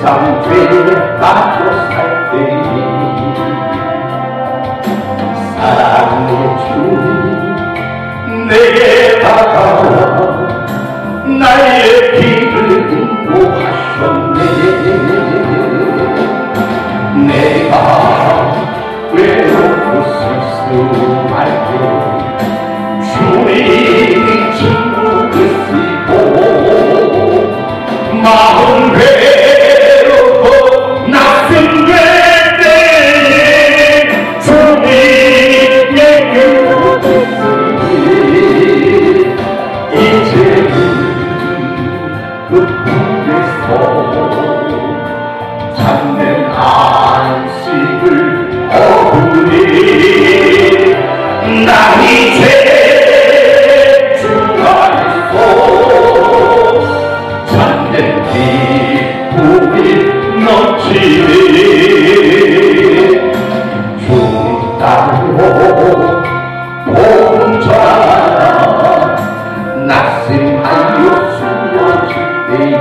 세상 죄에 빠져 살 때에 사랑의 주님 내게 다가와 나의 길을 인도하셨네. 내가 외롭고 쓸쓸할 때 주님이 친구 되시고 마음 외롭고 낙심될 때에 주님의 곁에 있으니 이제는 그 품에서 참된 안식을 얻으니 난 이제 주 안에서 참된 기쁨이 넘치니 주님 따로 복음 전하라 낙심하여 쓰러질 때에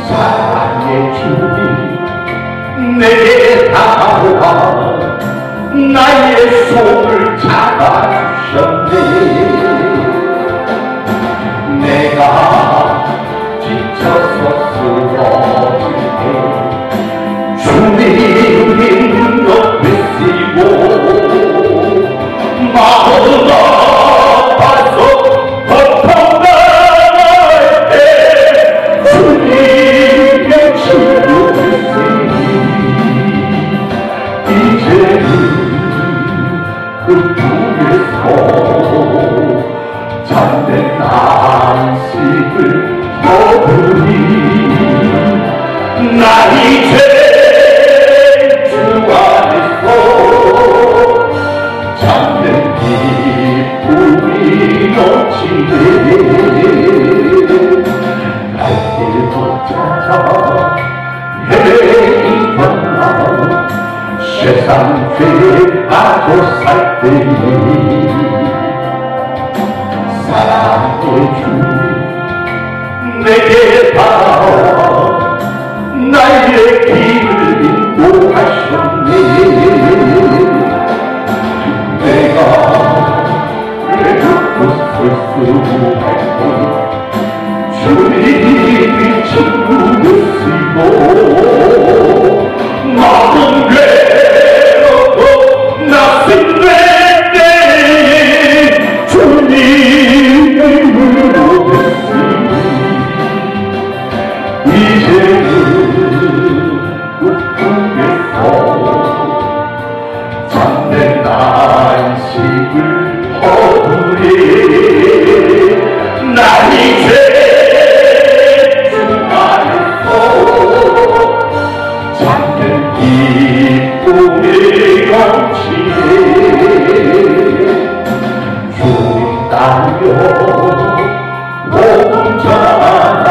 사랑의 주님 내게 다가와 나의 손을 잡아주셨네. 내가 지쳐서 쓰러질 때 주님이 눈높이시고 마음 아파서 고통당할 때 주님의 친구 되시니 이제는 그 품에서 참된 안식을 얻으니 나 이제 주 안에서 참된 기쁨이 넘치네. 갈 길도 찾아 헤매이던 세상 죄에 빠져 살 때니 사랑의 주님 내게 다가와 나의 길을 인도하셨네. 내가 외롭고 쓸쓸할 때 주님이 친구 되시고 마음 외롭고 낙심될 때에 주님의 눈으로 됐으니 이제는 그 품에서 참된 안식을 얻으리. 난 이제 주 안에서 참된 기쁨이 넘치네. 주님 따르며 복음 전하라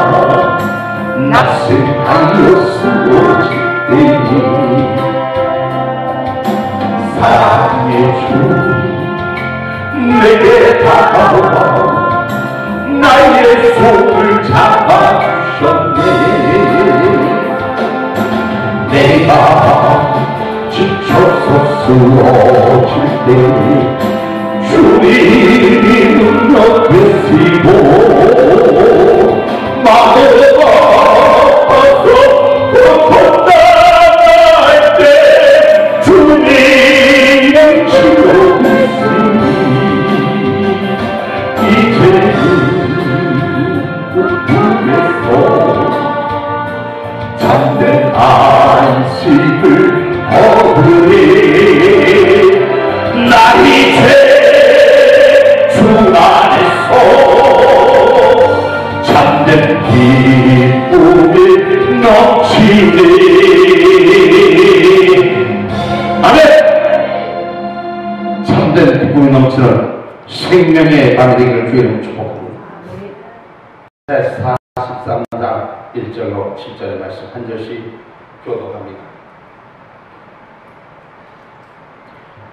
낙심하여 쓰러질 때니 사랑의 주님 내게 다가와 나의 손을 잡아주셨네. 내가 지쳐서 쓰러질 때 주님이 눈높이시고 마음 아파서 고통당할 때 주님의 치료 있으니 이제는 그 품에서 참된 안식을 얻으니 나 이제 주 안에서 참된 기쁨이 넘치니. 아멘. 참된 기쁨이 넘치는 생명의 밤이 되기를 주의 축복합니다. 43장 1절로 7절의 말씀 한 절씩 교독합니다.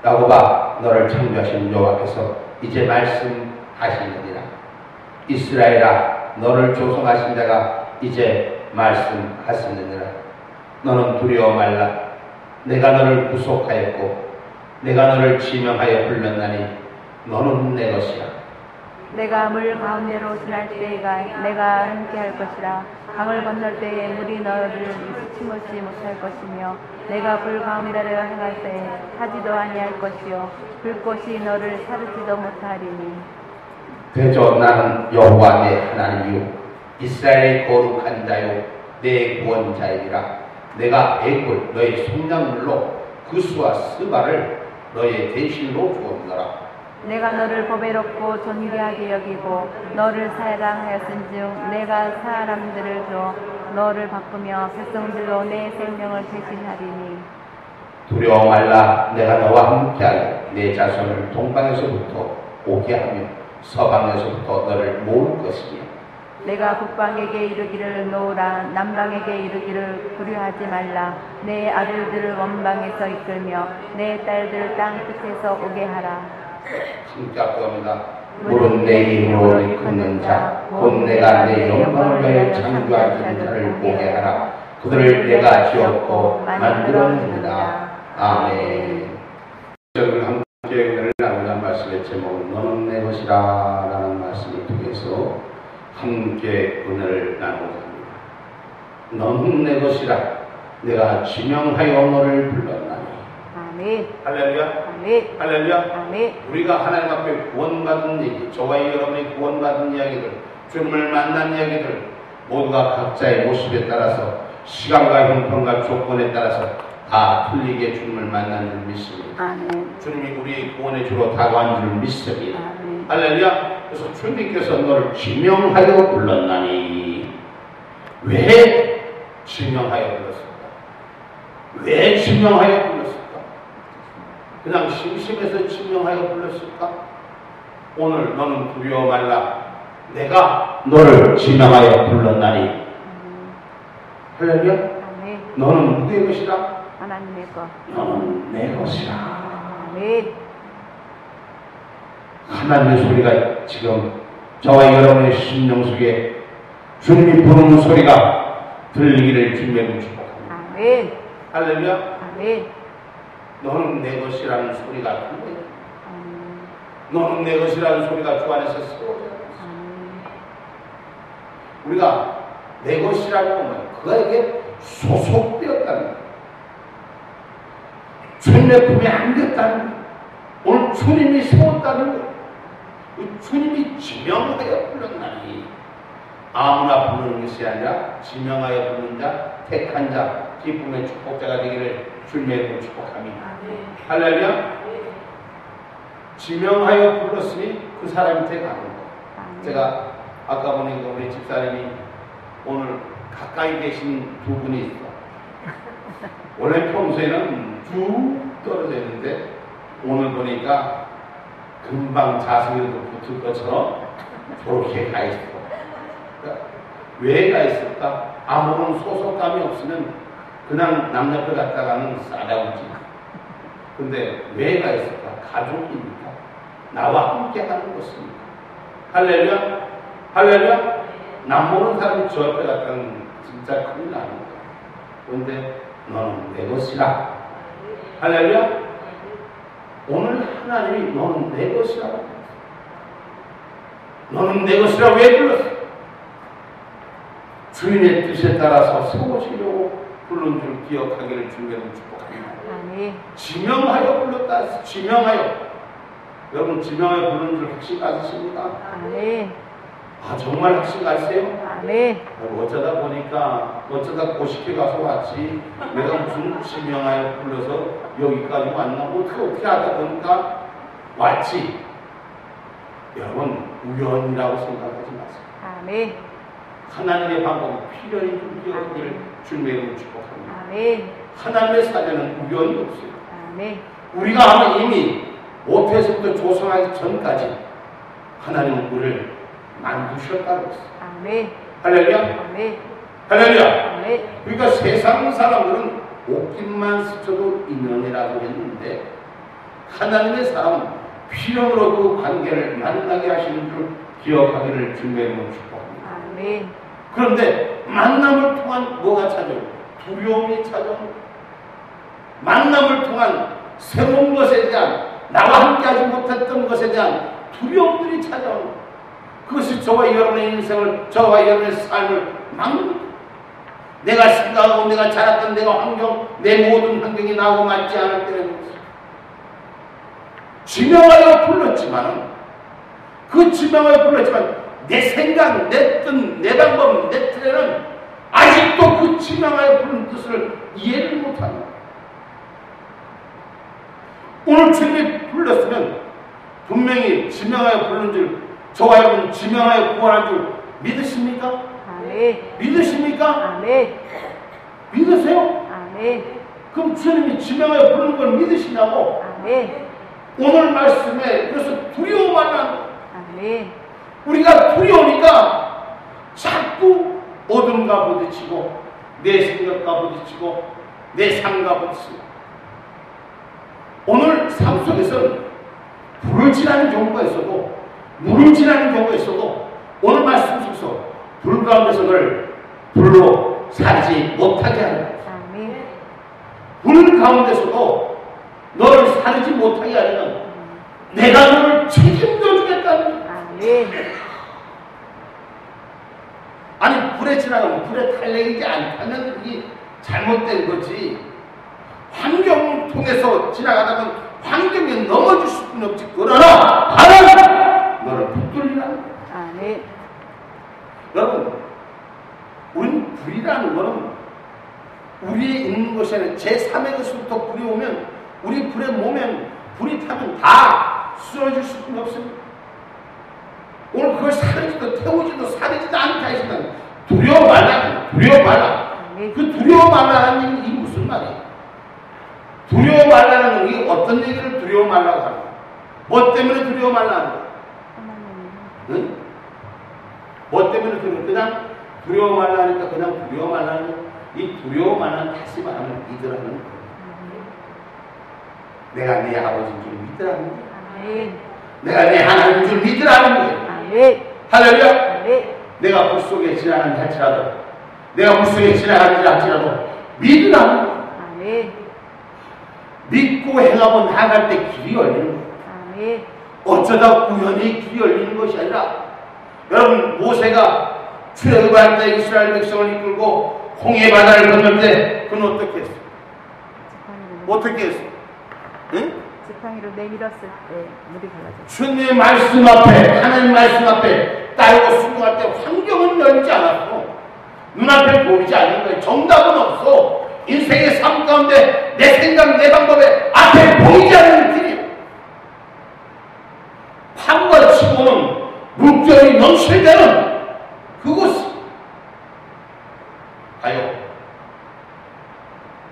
야곱아 너를 창조하신 여호와께서 이제 말씀하시느니라. 이스라엘아 너를 조성하신 자가 이제 말씀하시느니라. 너는 두려워 말라. 내가 너를 구속하였고 내가 너를 지명하여 불렀나니 너는 내 것이라. 내가 물 가운데로 지날 때가 내가 함께 할 것이라. 강을 건널 때에 물이 너를 침몰치 못할 것이며 내가 불 가운데를 행할 때에 타지도 아니할 것이요 불꽃이 너를 사르지도 못하리니. 대저 나는 여호와 내 하나님이요 이스라엘의 거룩한 자요 내 구원자이니라. 내가 백을 너의 속량물로 그수와 스바를 너의 대신으로 주었노라. 내가 너를 보배롭고 존귀하게 여기고 너를 사랑하였은즉 내가 사람들을 줘 너를 바꾸며 백성들로 내 생명을 대신하리니. 두려워 말라. 내가 너와 함께하여 내 자손을 동방에서부터 오게 하며 서방에서부터 너를 모을 것이며 내가 북방에게 이르기를 놓으라 남방에게 이르기를 두려워하지 말라. 내 아들들을 원방에서 이끌며 내 딸들을 땅 끝에서 오게 하라. 함께 합니다. 물은 내 이름으로 일컫는 자 곧 내가 내 영광을 위하여 창조한 자를 보게 하라. 그들을 내가 지었고 만들었느니라. 아멘. 여러분 함께 은혜를 나누는 말씀의 제목은 너는 내 것이라 라는 말씀을 통해서 함께 은혜를 나누고자 합니다. 너는 내 것이라. 내가 지명하여 너를 불렀나니. 아멘. 할렐루야. 아멘. 할렐루야. 아멘. 우리가 하나님 앞에 구원받은 얘기, 저와 여러분이 구원받은 이야기들, 주님을 만난 이야기들 모두가 각자의 모습에 따라서 시간과 형편과 조건에 따라서 다 틀리게 주님을 만난 줄 믿습니다. 아멘. 주님이 우리의 구원의 주로 다가온 줄 믿습니다. 아멘. 할렐루야. 그래서 주님께서 너를 지명하여 불렀나니. 왜 지명하여 불렀을까? 왜 지명하여 불렀을까? 그냥 심심해서 지명하여 불렀을까? 오늘 너는 두려워 말라. 내가 너를 지명하여 불렀나니. 할렐루야. 아멘. 너는 누구의 것이라? 하나님의 것. 너는 내 것이라. 아멘. 하나님의 소리가 지금 저와 여러분의 심령 속에 주님이 부르는 소리가 들리기를 주님의 축복합니다. 아멘. 할렐루야. 아멘. 너는 내 것이라는 소리가 들려요. 너는 내 것이라는 소리가 주 안에서 세워져요. 우리가 내 것이라고 하면 그에게 소속되었다는 거예요. 주님의 품에 안겼다는 거예요. 오늘 주님이 세웠다는 거예요. 주님이 지명하여 불렀나니. 아무나 부르는 것이 아니라 지명하여 부르는 자, 택한 자, 기쁨의 축복자가 되기를 주님의 이름으로 축복합니다. 할렐루야. 지명하여 불렀으니 그 사람한테 가는 거예요. 제가 아까 보니까 우리 집사님이 오늘 가까이 계신 두 분이 있어. 원래 평소에는 쭉 떨어져 있는데 오늘 보니까 금방 자석에도 붙을 것처럼 저렇게 가 있어. 그러니까 왜 가 있을까? 아무런 소속감이 없으면 그냥 남 옆에 갔다가는 싸다구지. 근데 왜 가 있을까? 가족이니까. 나와 함께 하는 것입니다. 할렐루야. 할렐루야. 남 모르는 사람이 저 옆에 갔다는 진짜 큰일 나는 거야. 그런데 너는 내 것이라. 할렐루야. 오늘 하나님이 너는 내 것이라고. 너는 내 것이라 왜 불렀어? 주인의 뜻에 따라서 세우시려고 부른 줄 기억하기를 주님으로 축복합니다. 아멘. 지명하여 불렀다. 지명하여. 여러분 지명하여 부른 줄 확신 가지십니까? 아멘. 아 정말 확신 가세요? 아멘. 어쩌다 보니까 어쩌다 고식회 가서 왔지 내가 무슨 지명하여 불러서 여기까지 왔나 어떻게 하다 보니까 왔지. 여러분 우연이라고 생각하지 마세요. 아멘. 하나님의 방법이 필연히 좀 기억하기를 주님의 이름으로 축복합니다. 아멘. 하나님의 사전은 우연이 없어요. 아멘. 우리가 아마 이미 모태에서부터 조성하기 전까지 하나님은 우리를 만드셨다고 했어요. 아멘. 할렐루야. 아멘. 할렐루야. 아멘. 그러니까 세상 사람들은 옷깃만 스쳐도 인연이라고 했는데 하나님의 사람은 필연으로 그 관계를 만나게 하시는 줄 기억하기를 주님의 이름으로 축복합니다. 아멘. 그런데 만남을 통한 뭐가 찾아요? 두려움이 찾아옵니다. 만남을 통한 새로운 것에 대한, 나와 함께하지 못했던 것에 대한 두려움들이 찾아옵니다. 그것이 저와 여러분의 인생을, 저와 여러분의 삶을 막는, 내가 생각하고 내가 자랐던 내가 환경, 내 모든 환경이 나하고 맞지 않을 때는 지명하여 불렀지만, 그 지명하여 불렀지만 내 생각, 내 뜻, 내 방법, 내 틀에는 아직도 그 지명하여 부른 뜻을 이해를 못합니다. 오늘 주님이 불렀으면 분명히 지명하여 부른 줄, 저와 여러분 지명하여 구원한 줄 믿으십니까? 아멘. 믿으십니까? 아멘. 믿으세요? 아멘. 그럼 주님이 지명하여 부르는 걸 믿으시냐고? 아멘. 오늘 말씀에 그래서 두려워 말라는, 아멘. 우리가 두려우니까 자꾸 어둠과 부딪히고 내 생각과 부딪히고 내 삶과 부딪히고, 오늘 삶 속에서는 불을 지나는 경우가 있어도 물을 지나는 경우가 있어도 오늘 말씀 속에서 불 가운데서 널 불로 살지 못하게 하는 거예요. 아멘. 불 가운데서도 너를 살지 못하게 하려면 내가 너를 책임져 주겠다는 거예요. 아멘. 아니 불에 지나가면 불에 탈레이지 않다면 그게 잘못된 거지. 환경을 통해서 지나가다면 환경에 넘어질 수는 없지. 그러나 하나님 너를 붙들리라는 거예요. 아멘. 여러분, 우린 불이라는 거는 우리에 있는 것이 아니라 제3의 것부터 불이 오면, 우리 불에 몸에 불이 타면 다 쓰러질 수는 없습니다. 오늘 그걸 사르지도 태우지도 사르지도 않게 하신다. 두려워 말라. 두려워 말라. 그 두려워 말라는 얘기는 이게 무슨 말이에요? 두려워 말라는 건 이게 어떤 얘기를 두려워 말라고 하는 거야? 뭐 때문에 두려워 말라는 거야? 응? 뭐 때문에 그냥 두려워 말라니까 그냥 두려워 말라는 거야? 이 두려워 말라는, 다시 말하면 믿으라는 거야. 내가 내 아버지인 줄 믿으라는 거야. 내가 내 하나님인 줄 믿으라는 거야. 할렐루야. 내가 물 속에 지나가는지 할지라도, 내가 물 속에 지나가는지 할지라도 믿으라는 거야. 믿고 행하고 나아갈 때 길이 열리는 거야. 어쩌다 우연히 길이 열리는 것이 아니라, 여러분 모세가 출애굽할 때 이스라엘 백성을 이끌고 홍해 바다를 건널 때 그는 어떻게 했어? 어떻게 했어? 응? 지팡이로 내밀었을 때 물이 갈라졌어요. 주님의 말씀 앞에, 하나님 말씀 앞에 따르고 순종할 때 환경은 열리지 않았고 눈앞에 보이지 않는 거예요. 정답은 없어. 인생의 삶 가운데 내 생각, 내 방법에 앞에 보이지 않는 길이에요. 파도가 치고는 물결이 넘칠 때는 그곳, 가요.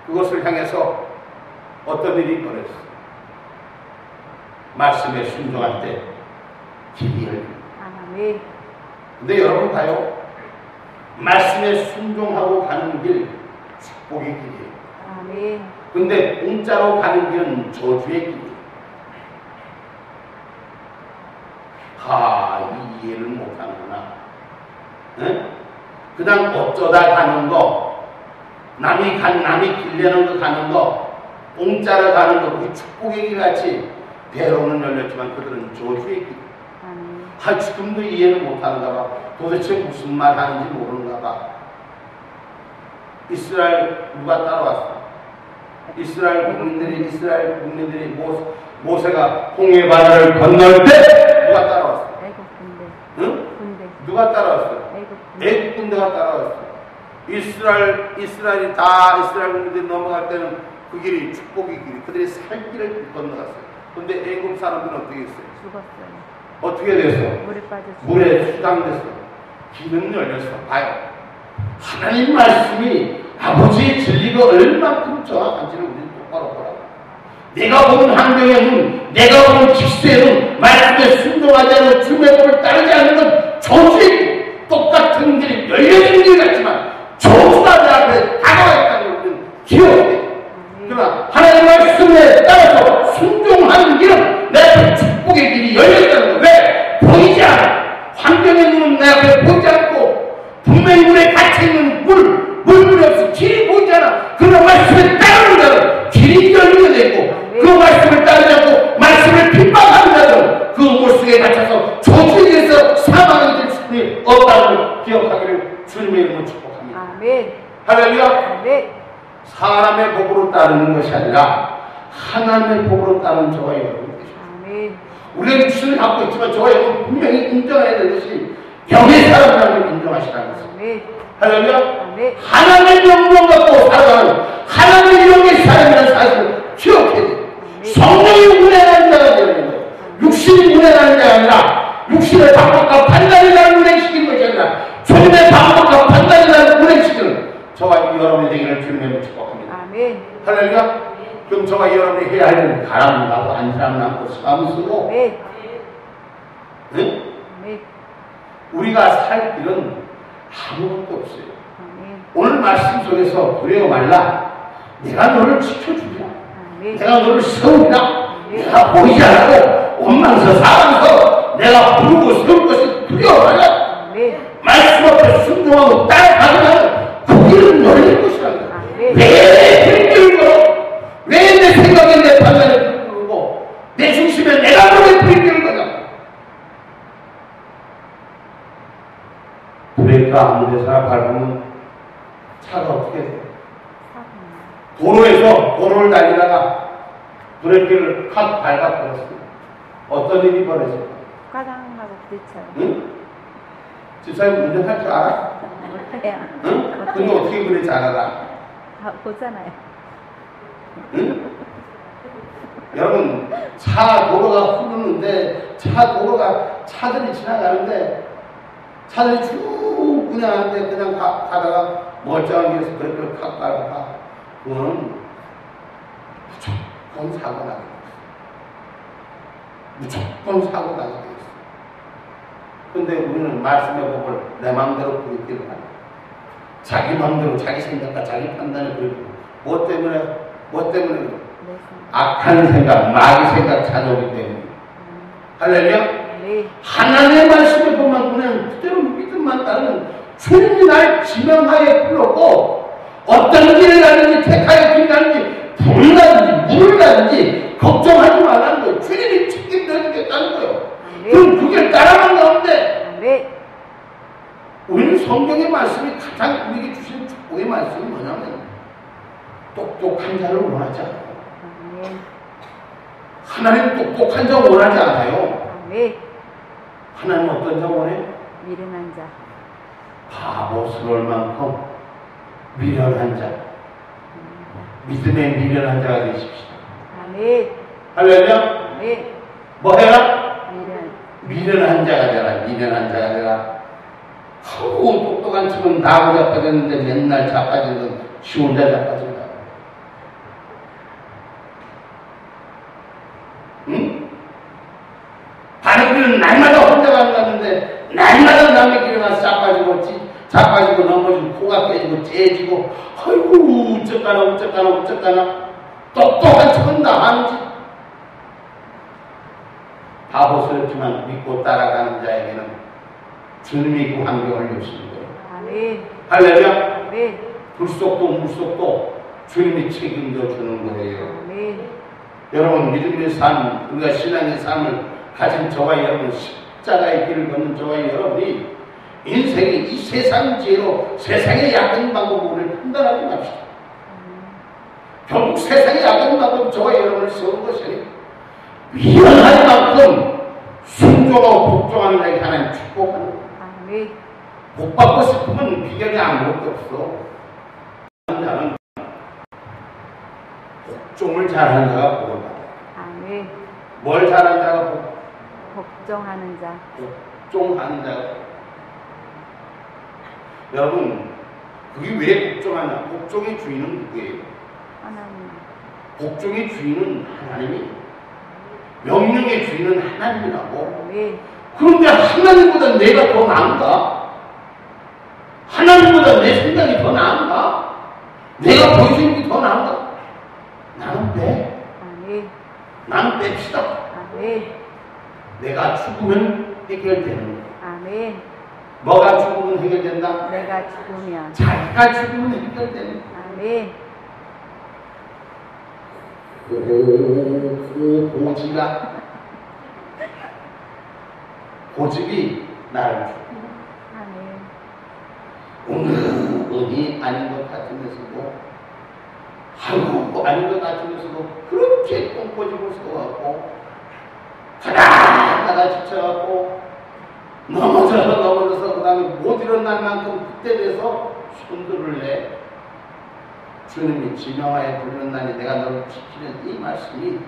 그것을 향해서 어떤 일이 벌어졌어요? 말씀에 순종할 때 길이 열립니다. 아멘. 근데 여러분 봐요. 말씀에 순종하고 가는 길, 축복의 길이에요. 아멘. 근데 공짜로 가는 길은 저주의 길이에요. 이 이해를 못하는구나. 네? 그냥 어쩌다 가는 거, 남이 길내는 거 가는 거, 공짜로 가는 거, 그게 축복의 길 같이 배로는 열렸지만 그들은 저주의 길. 지금도 이해를 못하는가 봐. 도대체 무슨 말 하는지 모르는가 봐. 이스라엘 누가 따라왔어? 이스라엘 국민들이 모세가 홍해 바다를 건널 때 누가 따라왔어? 애국 군대. 응? 군대. 누가 따라왔어? 애국 군대가 따라왔어. 이스라엘 국민들이 넘어갈 때는 그 길이 축복의 길이, 그들이 살 길을 건너갔어요. 근데 애국 사람들은 어떻게 했어요? 죽었어요. 어떻게 됐어? 물에 빠져 죽었어요. 물에 수당됐어. 길은 열렸어. 봐요. 하나님 말씀이 아버지의 진리가 얼만큼 정확한지를 우리는 똑바로 보라고. 내가 보는 환경에는, 내가 보는 직세에는 말씀에 순종하지 않는 주님의 법을 따르지 않는 건 저주의 똑같은 길이 열려진 길 같지만 저주가 내 앞에 다가와 있다는 걸 우리는 기억해야 돼. 그러나 하나님 말씀에 따라서 순종하는 길은 내 앞에 축복의 길이 열려있다는 거. 왜? 보이지 않아. 환경의 눈은 내 앞에 보이지 않고 분명히 물에 갇혀있는 물이 없어 길이 보이잖아. 그런 말씀을 따르는 자들 길이 열리게 되고 그 말씀을 따르지 않고 말씀을 핍박하는 자들 그 물속에 갇혀서 조직에서 사망이 될 수는 없다고 기억하기를 주님의 이름으로 축복합니다. 아멘. 할렐루야. 아멘. 사람의 복으로 따르는 것이 아니라 하나님의 복으로 따르는 저와 여러분이 되십시오. 아멘. 우리는 주를 갖고 있지만 저와 여러분 분명히 인정해야 될 것이 영의 사람이라는 걸 인정하시라는 것입니다. 아멘. 할렐루야. 아멘. 하나님의 영광 갖고 살아가는 하나님의 영의 사람이라는 사실을 기억해야 돼요. 성령이 운행하는 자가 되는 거예요. 육신이 운행하는 자가 아니라 육신의 방법과 판단이라는 운행시키는 것이 아니라 주님의 방법과 판단이라는 운행시키는 저와 여러분이 되기를 주님의 축복합니다. 아멘. 할렐루야. 그럼 저와 여러분이 해야 할 일은 가람 나고 안사람 나고 사람 쓰고 아멘. 응? 아멘. 우리가 살 길은 아무것도 없어요. 아멘. 오늘 말씀 속에서 두려워 말라. 내가 너를 지켜주리라. 아멘. 내가 너를 세우리라. 내가 보이지 않고 원망서 사랑서 내가 부르고 세울 것이 두려워 말라. 아멘. 말씀 앞에 순종하고 따라가면 그 길은 열릴 것이라는 거야. 아멘. 왜 불길을 걸어? 왜 내 생각에 내 판단에 불길을 걸고 내 중심에 내가 보내 불길을 거냐? 브레이크가 아무 데서나 밟으면 차가 어떻게 돼? 도로를 달리다가 브레이크를 칵 밟아버렸어요. 어떤 일이 벌어질까? 과장하고 부딪혀요. 응? 집사님 운전할 줄 알아? 못해요. 응? 근데 어떻게 그래 잘 알아? 보잖아요. 응? 여러분 도로가 흐르는데 차들이 지나가는데 차들이 쭉 그냥 하는데 그냥 가다가 멀쩡한 길에서 브레이크를 칵 밟아가 그거는 무조건 사고 나게 있어. 무조건 사고 나게 돼 있어. 근데 우리는 말씀의 법을 내 마음대로 부르기를 하는 자기 마음대로 자기 생각과 자기 판단을 부르고 뭐 때문에 악한 생각, 마귀 생각 찾아오기 때문에 할렐루야? 네. 하나님의 말씀을 보면 그냥 그대로 믿음만 따르면 주님이 날 지명하에 불렀고 어떤 길을 가는지 택하여 길 가는지 불을 가는지 물을 가는지 걱정하지 말라는 거예요. 주님이 책임져 주겠다는 거예요. 그럼 그 길 따라간 가운데 우리는 성경의 말씀이 가장 우리에게 주신 축복의 말씀이 뭐냐면 똑똑한 자를 원하지 않아요. 하나님 똑똑한 자 원하지 않아요. 하나님 어떤 자 원해요? 미련한 자. 바보스러울 만큼 미련한 자. 믿음의 미련한 자가 되십시오. 아멘. 할렐루야. 아멘. 뭐 해라? 미련. 미련한 자가 되라. 미련한 자가 되라. 똑똑한 척은 나하고 자빠졌는데 맨날 자빠지는 건 지 혼자 자빠진다. 응? 다른 길은 날마다 혼자 가는데 날마다 남의 길에 가서 자빠지고 넘어지고 코가 깨지고 째지고 아이고 어쩌까나 똑똑한 척은 다 하는지 바보스럽지만 믿고 따라가는 자에게는 주님이 그 환경을 주시는 거예요. 아멘. 할렐루야. 아멘. 불속도 물속도 주님이 책임져 주는 거예요. 아멘. 여러분 믿음의 삶, 우리가 신앙의 삶을 가진 저와 여러분, 십자가의 길을 걷는 저와 여러분이 인생이 이 세상 지혜로 세상의 약한 방법을 판단하지 맙시다. 결국 세상의 약한 방법 저와 여러분을 세우는 것이 아니고 미련할 만큼 순종하고 복종하는 자에게 하나님 축복하는 거예요. 아멘. 복 받고 싶으면 비결이 아무것도 없어. 자는 복종을 잘하는 자가 복을 받아요. 아멘. 뭘 잘하는 자가 복종하는 자. 복종하는 자가 여러분 그게 왜 복종하냐? 복종의 주인은 누구예요? 하나님. 복종의 주인은 하나님이 명령의 주인은 하나님이라고. 아멘. 그런데 하나님보다 내가 더 나은가? 하나님보다 내 생각이 더 나은가? 내가 보여주는 게 더 나은가? 나는 빼. 아멘. 나는 뺍시다. 아멘. 내가 죽으면 해결되는 거예요. 아멘. 뭐가 죽으면 해결된다? 내가 죽으면. 자기가 죽으면 해결된다. 아멘. 그 고집이 나를 은근히 아닌 것 같으면서도 아이고 아닌 것 같으면서도 그렇게 똥꼬집을 써갖고 가다가다 지쳐갖고 넘어져서 그 다음에 못 일어날 만큼 그때 돼서 손들을 내 주님이 지명하여 부르는 내가 너를 지키는 이 말씀이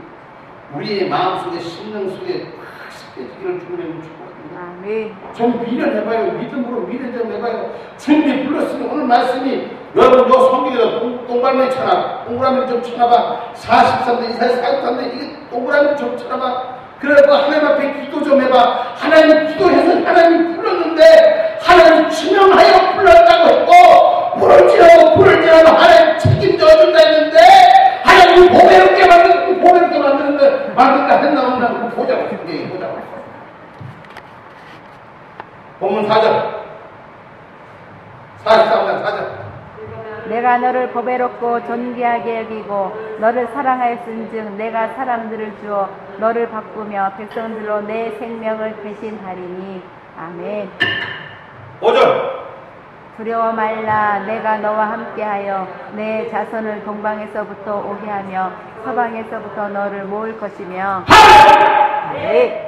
우리의 마음속에 심령 속에 확 스며들기를 주님의 축복합니다. 아멘. 좀 미련해봐요. 믿음으로 미련 좀 해봐요. 주님이 불렀으니 오늘 말씀이 여러분 요 성경에다 동그라미 쳐놔. 동그라미 좀 쳐놔봐. 43대 이사야 43대 이게 동그라미 좀 쳐놔봐. 그래서 하나님 앞에 기도 좀 해봐. 하나님 기도해서 하나님 불렀는데 하나님 지명하여 불렀다고 했고 부를지라도 하나님 책임져 준다 했는데 하나님 보배롭게 만드는데 만든다 했나 보자고 보자고. 본문 4절 43장 4절 내가 너를 보배롭고 존귀하게 여기고 너를 사랑하였은즉 내가 사람들을 주어 너를 바꾸며 백성들로 내 생명을 대신하리니. 아멘. 5절 두려워 말라. 내가 너와 함께하여 내 자손을 동방에서부터 오게 하며 서방에서부터 너를 모을 것이며. 아멘.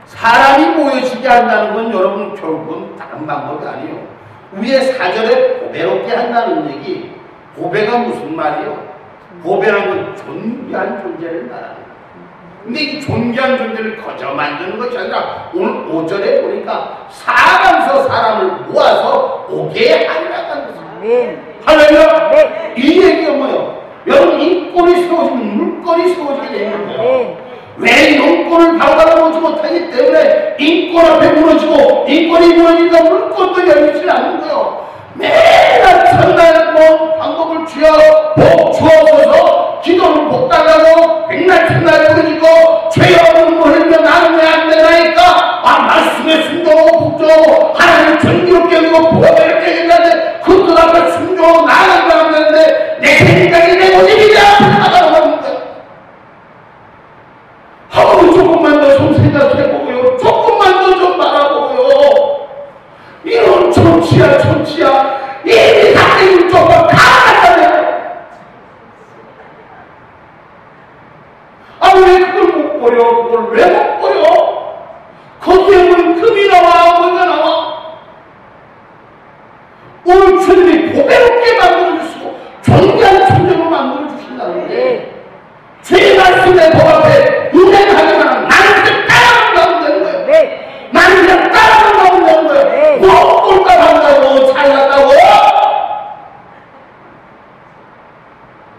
사람이 모여지게 한다는 건 여러분 결국은 다른 방법이 아니에요. 위에 4절에 보배롭게 한다는 얘기. 보배가 무슨 말이에요? 보배라는 건 존귀한 존재를 말하는 거예요. 근데 이 존귀한 존재를 거저 만드는 것이 아니라 오늘 5절에 보니까 사방서 사람을 모아서 오게 하리라고 하는 거죠. 할렐루야! 네. 이 얘기가 뭐예요? 여러분 인권이 세워지면 물건이 세워지게 되는 거예요. 네. 왜 인권을 바로바로 못하기 때문에 인권 앞에 무너지고 인권이 무너지니까 물건도 열리지 않는 거예요. 매일 첫날 방법을 주여 복 주옵소서 기도를 못 달라고 백날 첫날 부르짖고 죄 없는 물 흘려 나는 왜 안 되나니까 말씀에 순종하고 복종하고 하나님 정기롭게 여기고 보배롭게 여긴다는데 그것 앞에 순종하고 나아간다 하는데 내 생각이 내 고집이 내 앞에 나가는 거야. 하고 조금만 더 좀 생각해보고요. 조금만 더 좀 바라보고요. 이런 천치야 이미 하나님 조금 다 갔다네. 왜 그걸 못 버려? 그걸 왜 못 버려? 거기에 뭐 금이 나와 뭐가 나와? 오늘 주님이 보배롭게 만들어주시고 존귀한 존재로 만들어주신다는 게 죄의 말씀의 법 앞에 운행하지만 나는 그냥 따라가면 되는 거예요. 네. 나는 그냥 따라가면 되는 거예요. 네. 뭐 꼴값한다고 잘났다고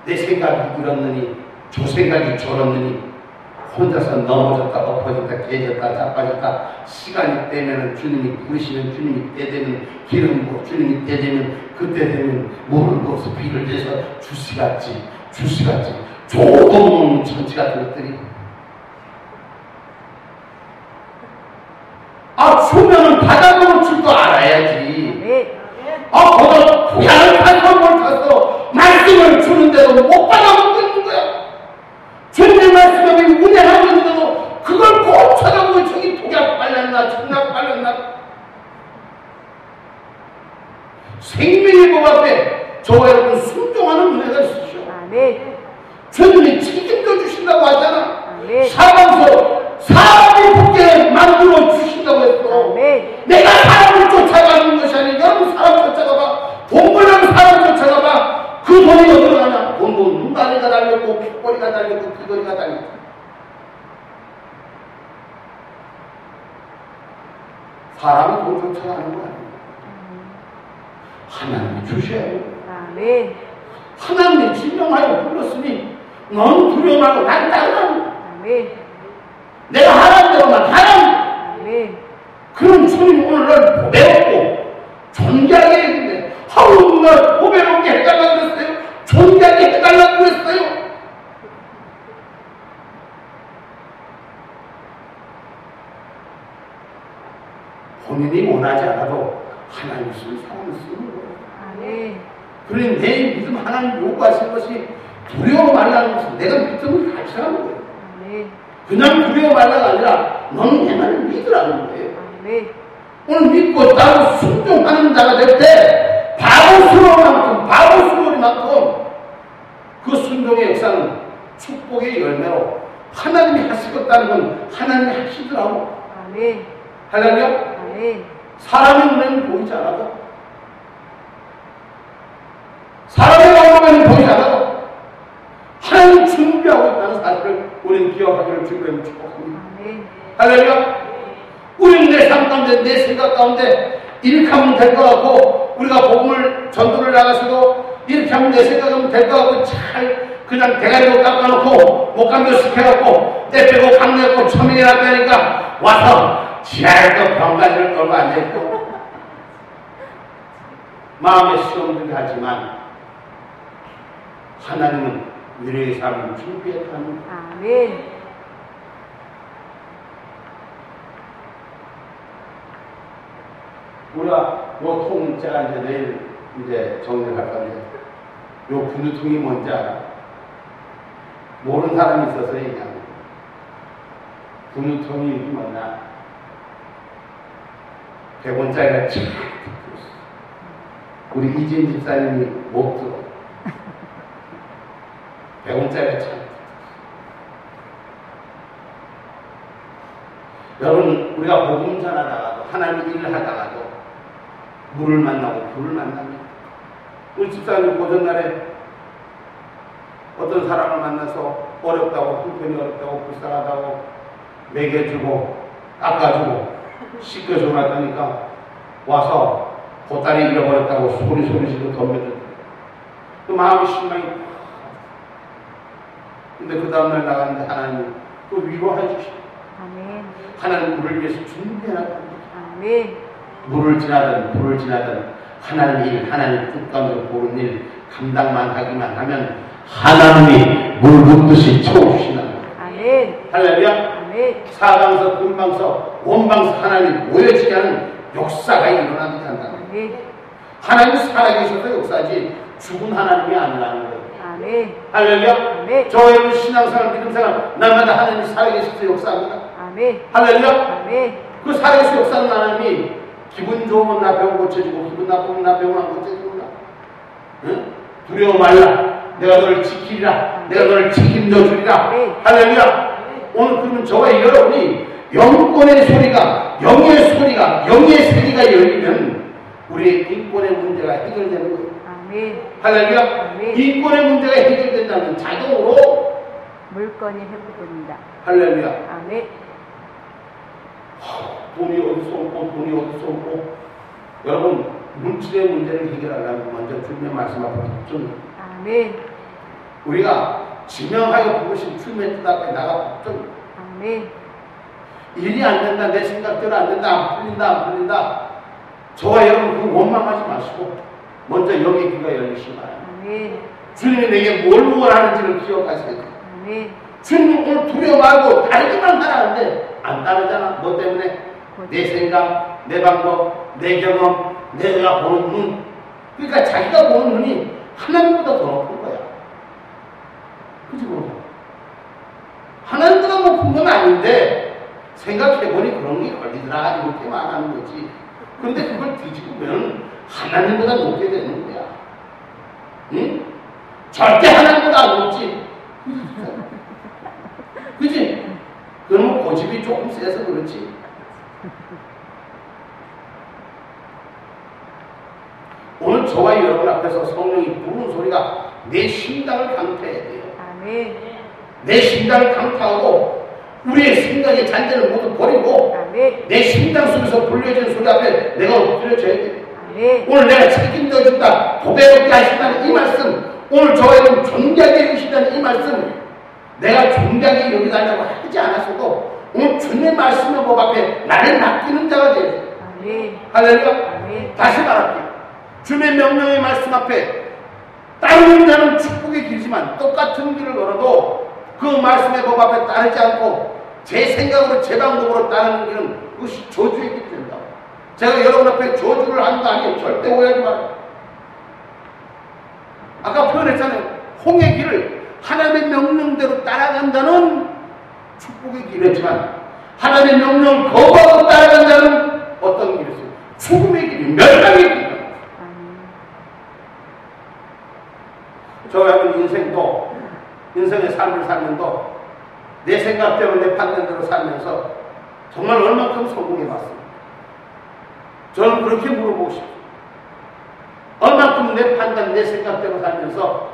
내 생각이 이렇느니 저 생각이 저렇느니 혼자서 넘어졌다 엎어졌다 깨졌다 자빠졌다 시간이 되면 주님이 부르시면 주님이 때 되면 기름 부어 주님이 때 되면 그때 되면 물을 부어서 비를 내서 주시같이 조금 천치 같은 것들이 주면은 받아먹을 줄도 알아야지. 거기서 부양을 타서 뭘 타서 말씀을 주는데도 못 받아먹고 있는 거야. 주님의 말씀에 운행하고 있는데도 그걸 꼭 쳐다보고 저기 독약 빨렸나 청약 빨렸나 생명의 법 앞에 저와 여러분 순종하는 은혜가 있으시오. 주님이 책임져 주신다고 하잖아. 사람이 붙게 만들어 주신다고 했어. 내가 사람을 쫓아가는 것이 아니라 여러분 사람 쫓아가봐. 돈 벌려면 사람 쫓아가봐. 그 돈이 어디로 가냐? 돈도 눈다리가 달렸고 귓거리가 달렸고 귀걸이가 달렸고 사람이 돈 쫓아가는 거 아니에요. 하나님이 주셔야 해요. 하나님이 지명하여 불렀으니 넌 두려워 말고 난 따르라고. 내가 하라는 대로만 하라고. 그럼 주님 오늘 널 보배롭고 존귀하게 했는데 널 보배롭게 해달라고 그랬어요? 존귀하게 해달라고 그랬어요? 본인이 원하지 않아도 하나님 쓰는 사람을 쓰는 거예요. 아멘. 그러니 내 믿음 하나님 요구하신 것이 두려워 말라는 것은 내가 믿음을 가지라는 거예요. 아멘. 그냥 두려워 말라가 아니라 너는 내 말을 믿으라는 거예요. 아멘. 오늘 믿고 따로 순종하는 자가 될 때 바보스러울만큼 그 순종의 역사는 축복의 열매로 하나님이 하시겠다는 건 하나님이 하시더라고. 아멘. 할렐루야. 아멘. 사람의 눈에는 보이지 않아도, 사람의 방법에는 보이지 않아도 하나님 준비하고 있다는 사실을 우리는 기억하기를 주님으로 축복합니다. 아멘. 할렐루야. 우리는 내 삶 가운데, 내 생각 가운데 이렇게 하면 될 것 같고, 우리가 복음을 전도를 나가서도 이렇게 하면 내 생각하면 될 것 같고, 잘 그냥 대가리로 깎아놓고 목감도 시켜놓고 때 빼고 강내고 초민이 났다니까 와서 지하에서 병가지를 떨고 앉아있고 마음에 시험들이 하지만 하나님은 미래의 삶을 준비했다는. 아멘. 우리가 요 통 제가 이제 내일 이제 정리를 할 건데 요 분유통이 뭔지 알아? 모르는 사람이 있어서 얘기하는 거예요. 분유통이 뭐냐? 100원짜리가 쫙 들었어. 우리 이진 집사님이 못 들어. 100원짜리가 쫙. 여러분, 우리가 복음 전하다가도 하나님 일을 하다가도 물을 만나고 불을 만납니다. 우리 집사님 고전날에 어떤 사람을 만나서 어렵다고, 불편이 어렵다고, 불쌍하다고 먹여주고 깎아주고 씻겨주고 하다니까 와서 보따리 잃어버렸다고 소리지르고 덤벼들고 그 마음이 실망이. 근데 그 다음날 나갔는데 하나님이 또 위로해 주시고 아멘. 하나님 물을 위해서 준비해놨다. 아멘. 물을 지나든 불을 지나든 하나님 일, 하나님 뜻 가운데 보는 일 감당만 하기만 하면 하나님이 물 붓듯이 채워주시는 거예요. 아멘. 할렐루야. 아멘. 사방서 근방서 원방서 하나님 모여지게 하는 역사가 일어나게 한다는 거예요. 아멘. 하나님이 살아계셔서 역사지 죽은 하나님이 아니라는 거예요. 아멘. 할렐루야. 아멘. 저 여러분 신앙생활 믿음생활 날마다 하나님이 살아계셔서 역사합니다. 아멘. 할렐루야. 아멘. 그 살아계셔서 역사하는 하나님이 기분 좋으면 나 병 고쳐주고 기분 나쁘면 나 병 안 고쳐주구나. 응? 두려워 말라. 내가 너를 지키리라. 내가 너를 책임져 주리라. 할렐루야. 오늘 그러면 저와 여러분이 영권의 소리가, 영의 소리가, 영의 세계가 열리면 우리의 인권의 문제가 해결되는 거예요. 아멘. 할렐루야. 아멘. 인권의 문제가 해결된다면 자동으로 물건이 회복됩니다. 할렐루야. 아멘. 돈이 어디서 오고 돈이 어디서 오고. 여러분 물질의 문제를 해결하려면 먼저 주님의 말씀 앞에 붙잡는. 아멘. 우리가 지명하여 부르신 주님의 뜻 앞에 나가 붙잡는. 아멘. 일이 안 된다, 내 생각대로 안 된다, 안 풀린다. 저와 여러분 그 원망하지 마시고 먼저 영의 귀가 열리시기 바랍니다. 아멘. 주님이 내게 뭘 원하는지를 기억하셔야 돼요. 아멘. 주님 오늘 두려워 말고 다르기만 하라는데 안 따르잖아. 뭐 때문에? 내 생각, 내 방법, 내 경험, 내가 보는 눈. 그러니까 자기가 보는 눈이 하나님보다 더 높은 거야. 그치 그러죠? 하나님보다 높은 건 아닌데 생각해보니 그런 게 걸리더라 이렇게 말하는 거지. 그런데 그걸 뒤집으면 하나님보다 높게 되는 거야. 응? 절대 하나님보다 안 높지. 그치? 그러면 고집이 조금 세서 그렇지. 오늘 저와 여러분 앞에서 성령이 부르는 소리가 내 심장을 강타해야 돼요. 아멘. 내 심장을 강타하고 우리의 생각의 잔재를 모두 버리고 아멘. 내 심장 속에서 불려진 소리 앞에 내가 엎드려져야 돼. 아멘. 오늘 내가 책임져 준다, 도배롭게 하신다는 이 말씀, 오늘 저와 여러분 존귀하게 여기신다는 이 말씀, 내가 존귀하게 여기다냐고 하지 않았어도 오늘 주님의 말씀의 법 앞에 나를 맡기는 자가 돼야 돼. 아멘. 할렐루야. 아멘. 다시 말할게요. 주님의 명령의 말씀 앞에 따르는 자는 축복의 길이지만 똑같은 길을 걸어도 그 말씀의 법 앞에 따르지 않고 제 생각으로 제 방법으로 따르는 길은 그것이 저주의 길이 된다. 제가 여러분 앞에 저주를 하는 거 아니에요. 절대 오해하지 마세요. 아까 표현했잖아요. 홍해 길을 하나님의 명령대로 따라간다는 축복의 길이었지만 하나님의 명령을 거부하고 따라간다는 어떤 길이었어요? 죽음의 길이, 멸망의 길이에요. 저 여러분 인생의 삶을 살면서 내 생각대로 내 판단대로 살면서 정말 얼만큼 성공해봤습니다. 저는 그렇게 물어보고 싶어요. 얼만큼 내 판단, 내 생각대로 살면서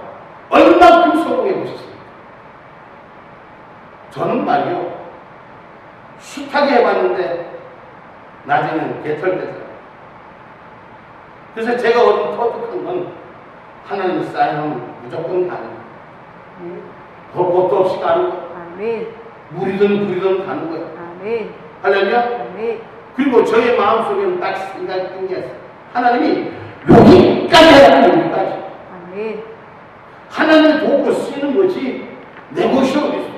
얼만큼 성공해보셨습니까? 저는 말이요, 숱하게 해봤는데 나중에는 개털되더라고요. 그래서 제가 얻은 터득한 건 하나님의 사인은 무조건 가는 거예요. 볼 것도 없이 가는 거예요. 물이든 불이든 가는 거예요. 할렐루야? 그리고 저의 마음속에는 딱 생각이 있어요. 하나님이 여기까지 하라면 여기까지. 하나님의 도구로 쓰이는 거지 내 것이 어디 있어?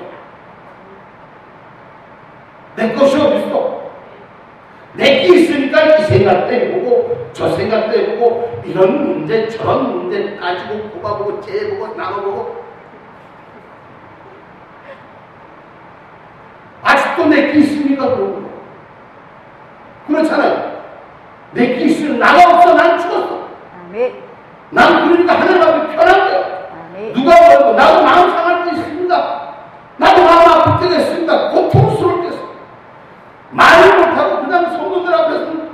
내 것이 어디 있어? 내게 있으니까 이 생각도 해보고 저 생각도 해보고 이런 문제 저런 문제 따지고 뽑아보고 재보고 나눠보고 아직도 내게 있습니까? 그런 거 그렇잖아요. 내게 있으면 나가 없어. 난 죽었어. 난 그러니까 하나님 앞에 편한 거야. 누가 뭐라고 나도 마음 상할 때 있습니다. 나도 마음 아플 때가 있습니다. 고통스러울 때 있습니다. 말을 못하고 그냥 성도들 앞에서는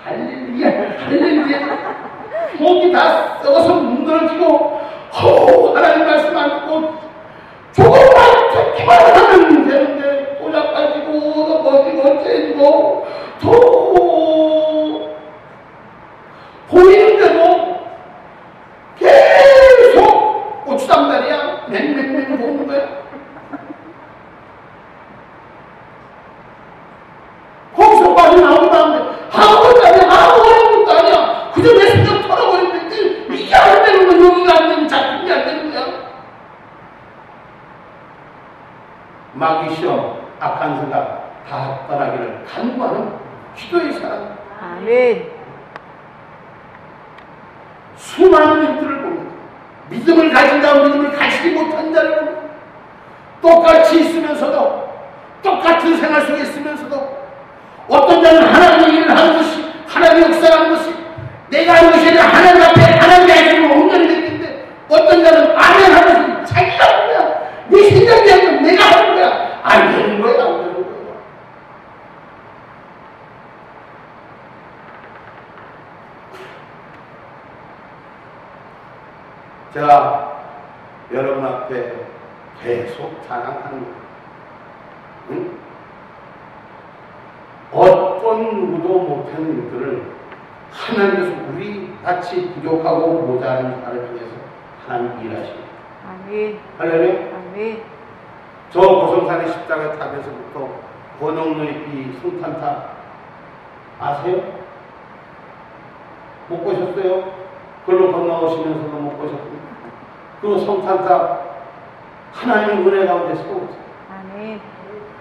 할렐루야 할렐루야 속이 다 썩어서 문드러지고 하나님 말씀 안 듣고 조금만 듣기만 하면 되는데 또 자빠지고 또 뭐지고 째지고 또 보이는데도 계속 고추장날이야 맹맹맹 보는 거야. 거기서 빠져나오기만 하는데 아무것도 아니야. 아무것도 아니야. 그저 내 생각 털어버리는데 이게 안 되는 거야. 여기가 안 되는 작품이 안 되는 거야. 마귀 시험 악한 생각 다 떠나기를 간구하는 기도의 사람. 수많은 일들을 봅니다. 믿음을 가진 자, 믿음을 가지지 못한 자를 봅니다. 똑같이 있으면서도 똑같은 생활 속에 있으면서도 어떤 자는 하나님의 일을 하는 것이 하나님의 역사를 하는 것이 내가 하는 것이 아니라 하나님 앞에 하나님의 아이들로 온전히 됐는데 어떤 자는 아멘 하면서 자기가 하는 거야. 네 생각이 아니라 내가 하는 거야. 안 되는 거야. 안 되는 거야. 제가 여러분 앞에 계속 자랑하는 거예요. 응? 어떤 누구도 못하는 일들을 하나님께서 우리 같이 부족하고 모자란 사람을 위해서 하나님 일하십니다. 할렐루야. 저 고성산의 십자가 탑에서부터 권옥로의 이 성탄탑 아세요? 못 보셨어요? 그걸로 건너오시면서도 못 보셨어요? 그 성탄탑 하나님의 은혜 가운데 서고 있어요.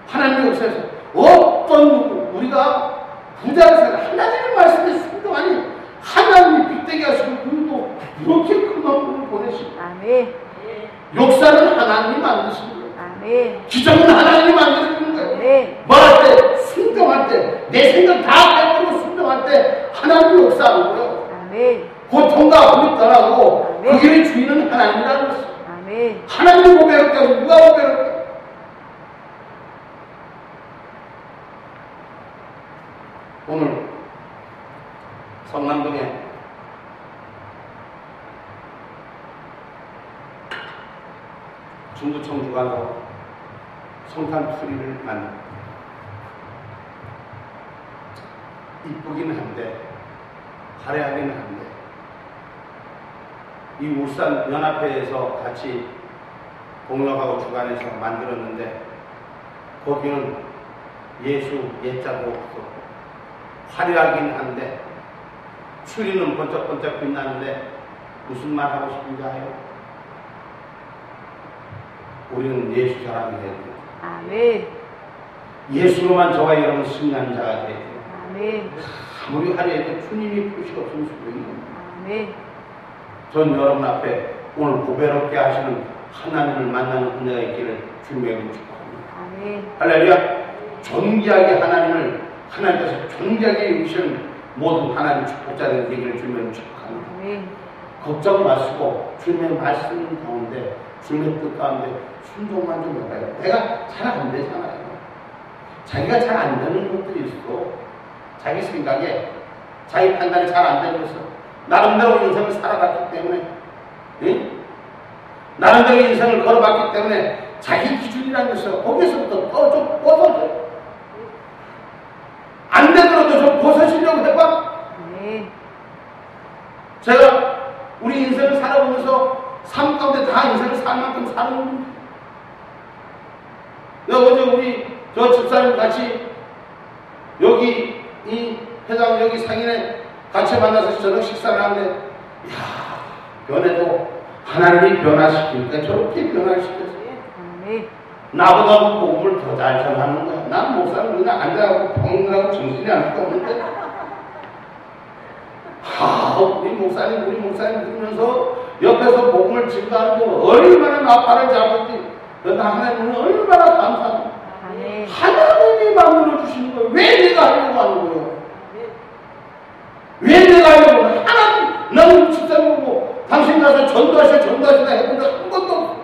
하나님의 역사에서 어떤 누구 우리가 부자를 생각 하나님의 말씀에 순종하니 하나님이 빗대게 하시고 그도 이렇게 큰 만큼을 보내시고 역사는 하나님이 만드신 거예요. 기적은 하나님이 만드는 거예요. 말할 때 순종할 때 내 생각 다 빼버리고 순종할 때 하나님이 역사하는 거예요. 고통과 아픔이 떠나고 그 길의 주인은 하나님이라는 것이죠. 하나님이 고백할 때 누가 고백할까? 오늘 성남동에 중구청 주관으로 성탄 트리를 만듭니다. 이쁘기는 한데 화려하기는 한데 이 울산 연합회에서 같이 공역하고 주관해서 만들었는데 거기는 예수 예자도 없고 화려하긴 한데 추리는 번쩍번쩍 빛나는데 무슨 말 하고 싶은지 아요? 우리는 예수 사람이 돼야 돼요. 예수로만 저와 여러분 승리하는 자가 돼야 돼요. 아멘. 아무리 하루에도 주님이 표시 없으면 소용이 없는 아멘. 전 여러분 앞에 오늘 고배롭게 하시는 하나님을 만나는 은혜가 있기를 주님의 축복합니다. 아멘. 할렐루야. 존귀하게 하나님께서 존귀하게 여기시는 모든 하나님 축복자들 되기를 주님의 축복합니다. 아멘. 걱정 마시고 주님의 말씀 가운데 주님의 뜻 가운데 순종만 좀 해봐요. 내가 잘 안 되잖아요. 자기가 잘 안 되는 것들이 있어. 자기 생각에 자기 판단이 잘 안 되는 것은 나름대로 인생을 살아갔기 때문에 나름대로 인생을 걸어봤기 때문에 자기 기준이라는 것은 거기서부터 좀 벗어져요. 안 되더라도 좀 벗어지려고 해봐. 네. 제가 우리 인생을 살아보면서 삶 가운데 다 인생을 살 만큼 사는 겁니다. 어제 우리 저 집사님 같이 여기 이 회장 여기 상인에 같이 만나서 저녁 식사를 하는데 이야 변해도 하나님이 변화시키니까 저렇게 변화시켰어요. 네. 나보다 복음을 더 잘 전하는 거야. 난 목사는 그냥 앉아가고 평등하고 정신이 안 떠오는데 우리 목사님 그러면서 옆에서 복음을 증거하는 거 얼마나 나팔을 잡을지 그러나 하나님은 얼마나 감사합니다. 네. 하나님이 만들어주시는 거예요. 왜 내가 하려고 하는 거예요? 왜 내가 하려고 하는 거예요? 하나님 나는 진짜 보고 당신 가서 전도하시다 해본 적 한 번도 없어요.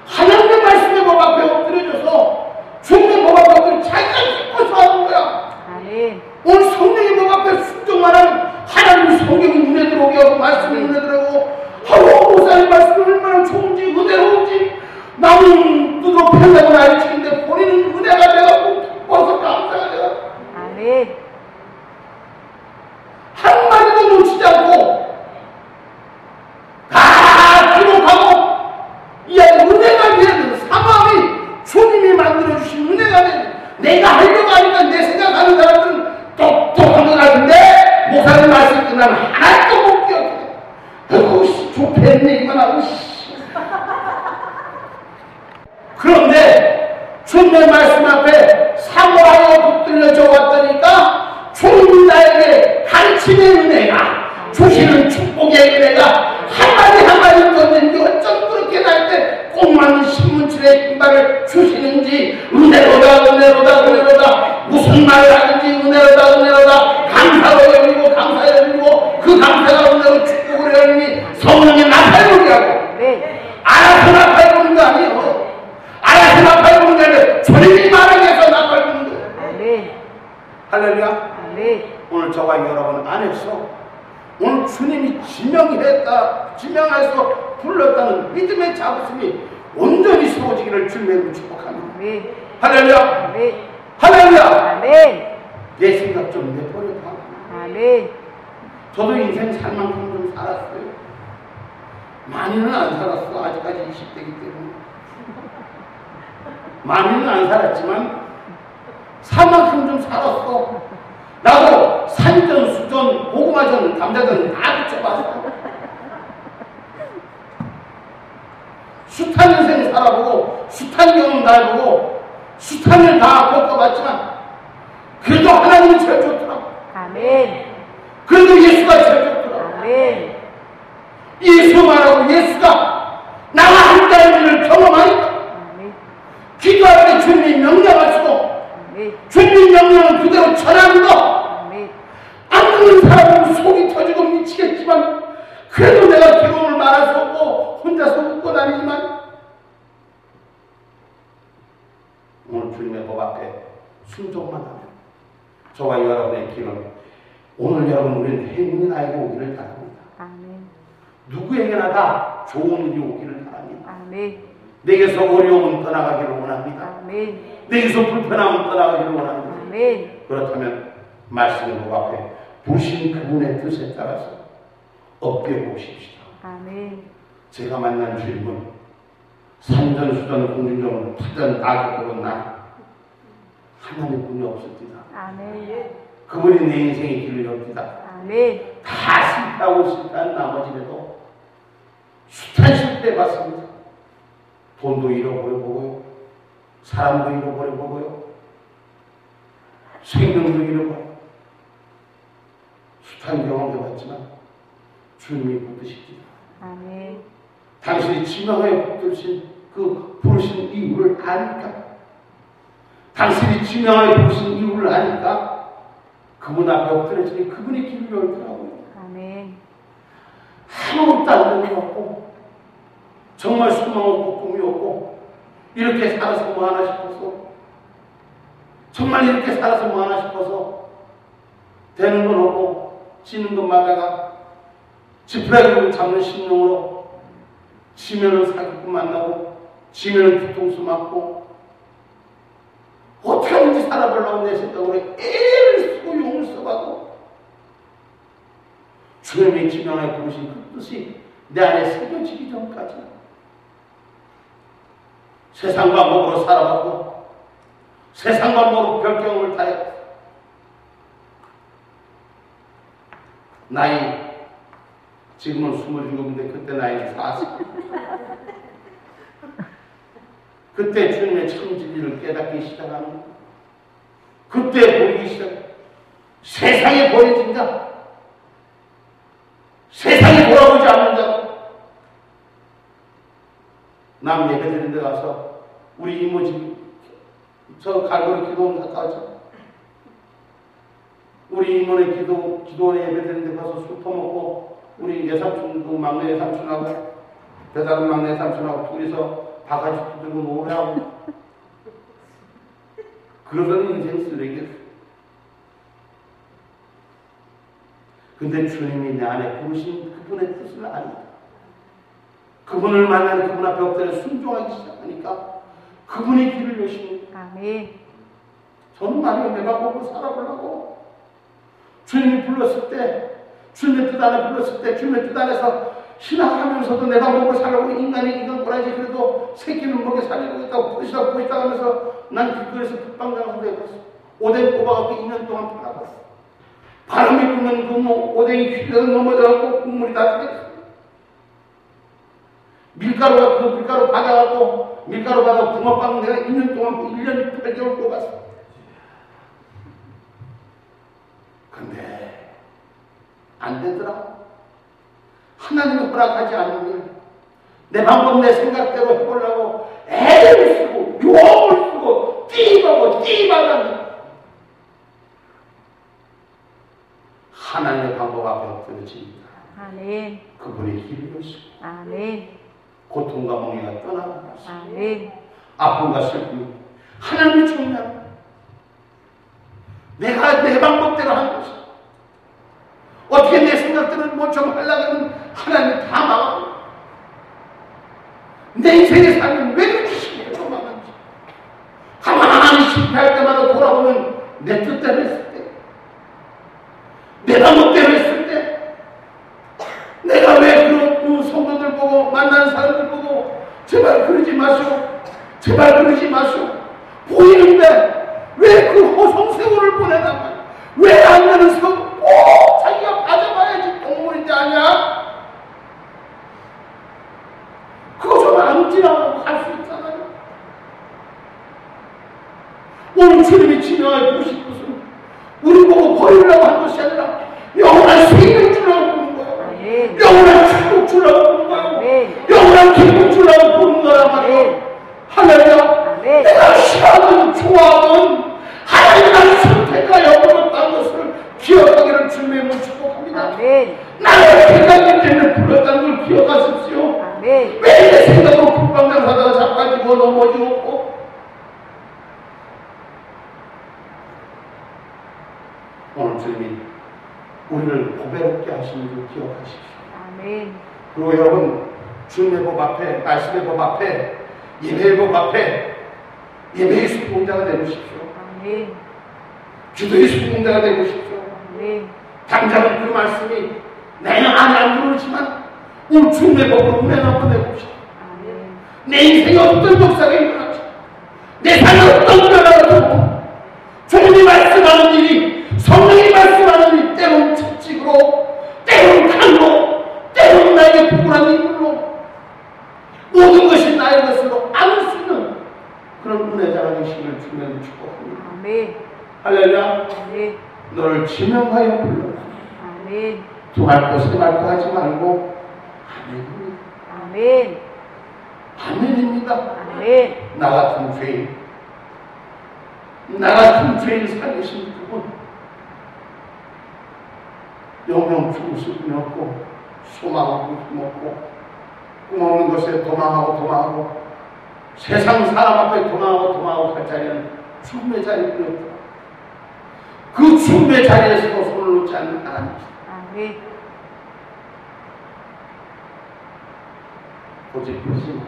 하나님의 말씀의 법 앞에 엎드려져서 주님의 법 앞에 엎드려 자기가 기뻐서 하는 거야. 아멘. 오늘 성령의 법 앞에 순종만 하면 하나님의 성경이 눈에 들어오게 하고 말씀이 눈에 들어오고 목사님 말씀이 얼마나 좋은지 은혜로운지 나는 눈으로 팬다고 알지는데 본인은 은혜가 돼갖고 기뻐서 감사가 돼갖고 아멘. 한마디도 놓치지 않고 다 기록하고 이 안에 은혜가 되는 상황이 주님이 만들어주신 은혜가 되는 내가 하려고 하니까 내 생각하는 사람들은 똑똑한 것 같은데 목사님 말씀 끝나면 하나도 못 기억해. 아이고 좋겠네 이만 하고 그런데 주님의 말씀 앞에 사모하여 붙들려져 왔더니까 주님이 나에게 가르침의 은혜가 주시는 축복의 은혜가 한마디 던진 게 어쩜 그렇게 날 때 꼭 맞는 신문칠의 신발을 주시는지 은혜로다 무슨 말을 하든지 은혜로다 감사로 여기고 감사에 여기고 그 감사가 은혜로 축복을 여기니 성령의 나팔을 하고 알아서 나팔 부는 거 아니에요. 알아서 나팔 부는 게 아니라 주님이 말하게 해서 나팔 부는 거예요. 할렐루야. 오늘 저와 여러분 안에서 오늘 주님이 지명해서 불렀다는 믿음의 자부심이 온전히 세워지기를 주님의 축복합니다. 할렐루야. 할렐루야. 내 생각 좀 내버려봐. 저도 인생 살 만큼 좀 살았어요. 많이는 안 살았어. 아직까지 20대이기 때문에. 많이는 안 살았지만 살 만큼 좀 살았어. 나도 산전, 수전, 고구마전, 감자전 다 붙여봤어. 숱한 인생 살아보고 숱한 경험 다 해보고 숱한을 다 겪어봤지만 그래도 하나님이 제일 좋더라고. 그래도 예수가 제일 좋더라고. 예수 말하고 예수가 나와 함께하는 일을 경험하니까 기도할 때 주님이 명령하시고 주님 명령을 그대로 전하는 거 안 듣는 사람은 속이 터지고 미치겠지만 그래도 내가 기쁨을 말할 수 없고 혼자서 웃고 다니지만 오늘 주님의 법 앞에 순종만 하면 저와 여러분의 길은 오늘 여러분 우리는 행운이 나에게 오기를 바랍니다. 누구에게나 다 좋은 일이 오기를 바랍니다. 내게서 어려움은 떠나가기를 원합니다. 내게서 불편함은 떠나가기를 원합니다. 그렇다면 말씀의 법 앞에 부신 그분의 뜻에 따라서 업게 보십시오. 제가 만난 주님은 산전수전 공중전 파전 다 겪어본 나 하나님 분이 없습니다. 그분이 내 인생의 길을 엽니다. 다 실패한 나머지라도 숱한 실패해봤습니다. 돈도 잃어버려보고요. 사람도 잃어버려보고요. 생명도 잃어버리고 숱한 경험도 받지만 주님이 붙드십니다. 아멘. 당신이 지명하여 붙드신 그 부르신 이유를 아니까, 당신이 지명하여 부르신 이유를 아니까 그분 앞에 엎드려지니 그분이 길을 열더라고요. 아멘. 아무것도 안 되는 것 같고 정말 소망 없고 꿈이 없고 이렇게 살아서 뭐하나 싶어서, 정말 이렇게 살아서 뭐하나 싶어서 되는 건 없고 지는 것마다가 지푸라기를 잡는 심령으로 지면은 사기꾼 만나고 지면은 뒤통수 맞고 어떻게 하든지 살아보려고 내 생각으로 애를 쓰고 용을 써봐도 주님의 지명하여 부르신 그 뜻이 내 안에 새겨지기 전까지 세상 방법으로 살아봤고 세상 방법으로 별경험을 다했고, 나이 지금은 27인데 그때 나이는 40. 그때 주님의 참 진리를 깨닫기 시작하는 거예요. 그때 보이기 시작해요. 세상에 버려진 자, 세상에 돌아보지 않는 자. 남 예배드린 데 가서 우리 이모 집 저 갈고리 기도원 갔다 왔죠. 우리 이모네 기도원에 예배드린 데 가서 술 퍼먹고 우리 예삼촌, 그 막내 예삼촌하고 배다른 막내 예삼촌하고 둘이서 바가지 들고 노래하고 그러던 인생 쓰레기였어요. 근데 주님이 내 안에 부르신 그분의 뜻을 아니까, 그분을 만나는 그분 앞에 엎드려 순종하기 시작하니까 그분이 길을 여십니다. 아멘. 저는 말이요, 내가 보고 살아보려고 주님이 불렀을 때, 주님의 뜻 안에 불렀을 때, 주님의 뜻 안에서 신학하면서도 내가 먹고 살라고 인간이 이건 뭐라지, 그래도 새끼는 먹여 살리고 있다고 보시다 하면서 난 길거리에서 급방장사도 해봤어. 오뎅 뽑아갖고 2년 동안 팔아봤어. 바람이 불면 그 오뎅이 휘어서 넘어져갖고 국물이 다 튀겼어. 밀가루가 그 밀가루 받아갖고 밀가루 받아 붕어빵 내가 2년 동안 1년 8개월 뽑았어. 근데 안 되더라. 하나님이 허락하지 않으면 내 방법 내 생각대로 해보려고 애를 쓰고 용을 쓰고 띠박하면 하나님의 방법 앞에 엎드려집니다. 아멘. 그분의 길을 여시고 아멘. 고통과 멍해가 떠나는 것이, 아멘. 아픔과 슬픔이 하나님이 정리하는, 내가 내 방법대로 한 것이, 어떻게 내 생각대로 뭐 좀 하려고 하면 하나님이 다 막아버려. 내 인생의 삶은 왜 그렇게 쉽게 망하는지, 가만히 실패할 때마다 돌아보면 내 뜻대로 했을 때, 내 방법대로 했을 때, 내가 왜 그런 성도들 보고 만나는 사람들 보고 제발 그러지 마시오, 제발 그러지 마시오 보이는데 왜 그 호송세월을 보내나 말이야. 왜 안 가는 세월 꼭 자기가 빠져봐야지 동물인지 아냐? 그거 좀 안 지나가고 할 수 있잖아요. 오늘 주님이 지명하여 부르신 것은 우리 보고 버리려고 한 것이 아니라 영원한 생명 주려고 부른 거예요. 영원한 축복 주려고 부른 거예요. 영원한 기쁨 주려고 부른 거란 말이에요. 할렐루야. 내가 싫어하는 좋아하는 하나님의 선택하여 불렀다는 것을 기억하기를 주님의 이름으로 축복합니다. 나의 생각이 때문에 불렀다는 걸 기억하십시오. 왜 내 생각으로 국방장사다가 자빠지고 넘어지고. 오늘 주님이 우리를 보배롭게 하시는 줄 기억하십시오. 아멘. 그리고 여러분, 주님의 법 앞에, 말씀의 법 앞에, 예배의 법 앞에 예배의 수공자가 되고 싶죠. 아멘. 기도의 수공자가 되고 싶죠. 아멘. 당장은 그 말씀이 내 안에 안 들어오지만 오늘 주님의 법으로 은혜 한번 해봅시다. 아멘. 내 인생에 어떤 역사가 일어나지, 내 삶에 어떤 변화가 들고, 주님이 말씀하는 일이, 성령이 말씀하는 일이 때론 채찍으로, 때론 칼로, 때론 나에게 부끄러운 인물로 모든 것이 나의 것으로 안을 수 있는 그런 은혜자가 되시기를 주님을 축복합니다. 아멘. 할렐루야. 아멘. 너를 지명하여 불러라. 아멘. 두말 거 세말 거 하지 말고 아멘입니다. 아멘. 아멘입니다. 아멘. 나 같은 죄인, 나 같은 죄인 살리신 그분, 영영 죽으실 분이 없고 소망하고 꿈없고 꿈없는 것에 도망하고 세상 사람 앞에 도망하고 갈 자리는 죽음의 자리뿐이었다. 그 죽음의 자리에서도 손을 놓지 않는 하나님. 아멘. 고집부리지 마.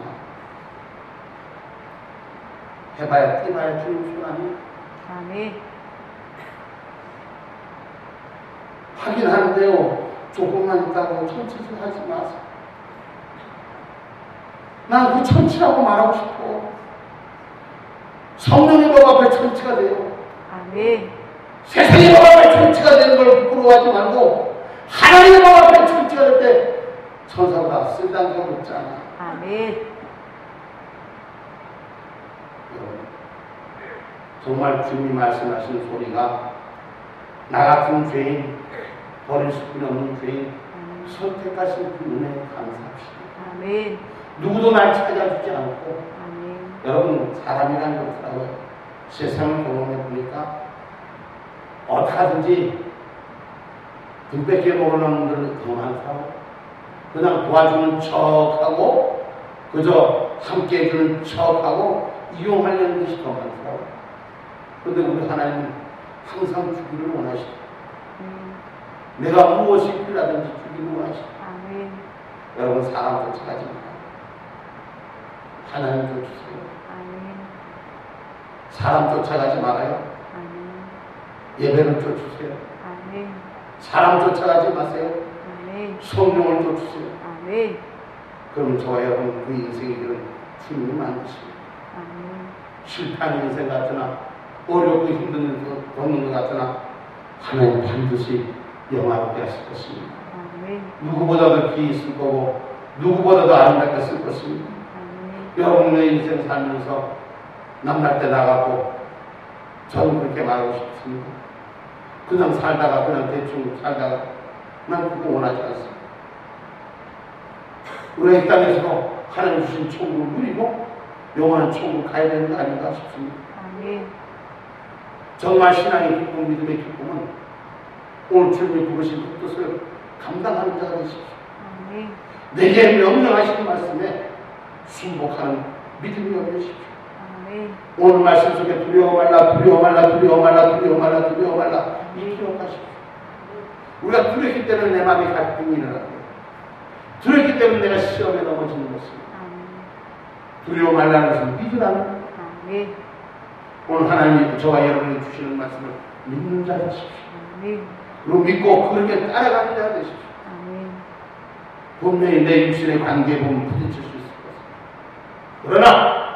해봐야 뛰봐야 주님 손 아니야. 아멘. 하긴 하는데요. 조금만 있다고 천치질 하지 마세요. 난 그 천치라고 말하고 싶어. 성령의 법 앞에 천치가 돼요. 아멘. 세상의 법 앞에 천치가 되는 걸 부끄러워하지 말고 하나님의 법 앞에 천치가 될 때 천사보다 쓸데없는 게 없잖아. 아멘. 정말 주님이 말씀하시는 소리가 나 같은 죄인, 버릴 수뿐 없는 죄인, 선택하신 그 은혜에 감사합시다. 아멘. 누구도 날 찾아주지 않고 아멘. 여러분 사람이라는 게 없더라고요. 세상을 경험해 보니까 어떻게든지 등백해 먹으려는 분들은 더 많더라고요. 그냥 도와주는 척하고 그저 함께 해주는 척하고 이용하려는 것이 더 많더라고요. 그런데 우리 하나님은 항상 주기를 원하시고 내가 무엇이 필요하든지 주기를 원하시고 아멘. 여러분 사람 쫓아가지 마요. 하나님 쫓으세요. 아멘. 사람 쫓아가지 말아요. 아멘. 예배를 쫓으세요. 아멘. 사람 쫓아가지 마세요. 아멘. 성령을 쫓으세요. 아멘. 그럼 저와 여러분 그 인생이 되는 주님이 만드십니다. 아멘. 실패하는 인생 같으나 어렵고 힘든 인생 겪는 것 같으나 하나님 반드시 영화롭게 하실 것입니다. 아멘. 누구보다도 귀히 있을 거고 누구보다도 아름답게 쓸 것입니다. 아멘. 여러분의 인생 살면서 남날 때 나가고 저는 그렇게 말하고 싶습니다. 그냥 살다가 그냥 대충 살다가 난 그거 원하지 않습니다. 우리가 이 땅에서 하나님 주신 천국을 누리고 영원한 천국을 가야 되는 거 아닌가 싶습니다. 아멘. 정말 신앙의 기쁨, 믿음의 기쁨은 오늘 주님이 부르신 그 뜻을 감당하는 자가 되십시오. 아멘. 내게 명령하시는 말씀에 순복하는 믿음이 열리십시오. 아멘. 오늘 말씀 속에 두려워 말라 이 기억하십시오. 우리가 두렵기 때문에 내 마음에 갈등이 일어나고 두렵기 때문에 내가 시험에 넘어지는 것입니다. 두려워 말라는 것은 믿으라는 아멘. 오늘 하나님이 저와 여러분이 주시는 말씀을 믿는 자 되십시오. 아멘. 그리고 믿고 그렇게 따라가는 자 되십시오. 아멘. 분명히 내 육신의 관계에 보면 부딪힐 수 있을 것입니다. 그러나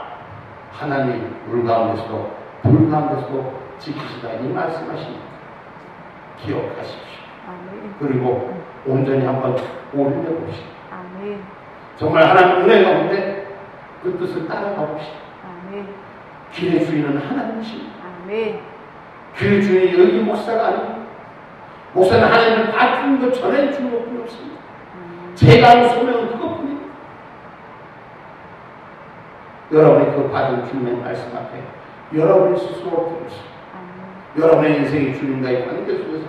하나님 물 가운데서도 불 가운데서도 지키시다 이 말씀하십니다. 기억하십시오. 아멘. 그리고 온전히 한번 올려 봅시다. 아멘. 정말 하나님 은혜 가운데 그 뜻을 따라가 봅시다. 아멘. 길의 주인은 하나님이십니다. 아멘. 길의 주인이 여기 목사가 아니고 목사는 하나님을 받는 것 전에 주는 것뿐이 없습니다. 제가 하는 소명은 그것뿐입니다. 여러분이 그 받은 주님의 말씀 앞에 여러분이 스스로 들으시고 여러분의 인생의 주님과의 관계 속에서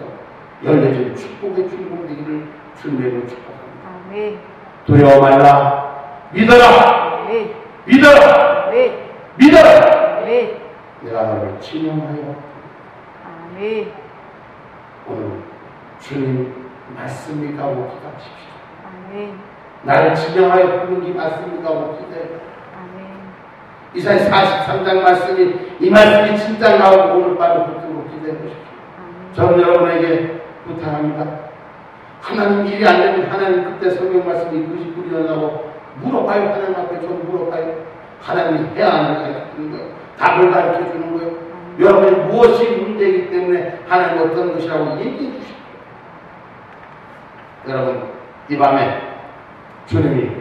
열려진 축복의 주인공 되기를 주님으로 축복합니다. 아멘. 두려워 말라. 믿어라. 아멘. 믿어라. 아멘. 믿어라. 아멘. 내가 너를 지명하여 아멘. 오늘 주님 맞습니까? 하고 기도하십시오. 아멘. 나를 지명하여 부른 게 맞습니까? 하고 기도해요. 아멘. 이사야 43장 말씀이 이 말씀이 진짜 나오고 오늘 밤에 붙들고 기도해 보십시오. 저는 여러분에게 부탁합니다. 하나님 일이 안 되면 하나님 그때 성경 말씀이 그것이 불이었냐고 물어봐요. 하나님 앞에 좀 물어봐요. 하나님이 해야 하는 걸 가르쳐 주는 거예요. 답을 가르쳐 주는 거예요. 여러분이 무엇이 문제이기 때문에 하나님 어떤 것이라고 얘기해 주십시오. 여러분 이 밤에 주님이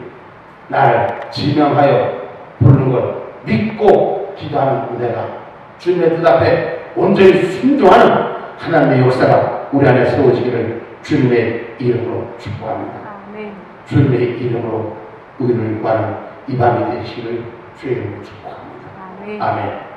나를 지명하여 부르는 걸 믿고 기도하는 은혜가 주님의 뜻 앞에 온전히 순종하는 하나님의 역사가 우리 안에 세워지기를 주님의 이름으로 축복합니다. 아멘. 주님의 이름으로 의를 구하는 이 밤이 되시기를 주의 이름으로 축복합니다. 아멘. 아멘.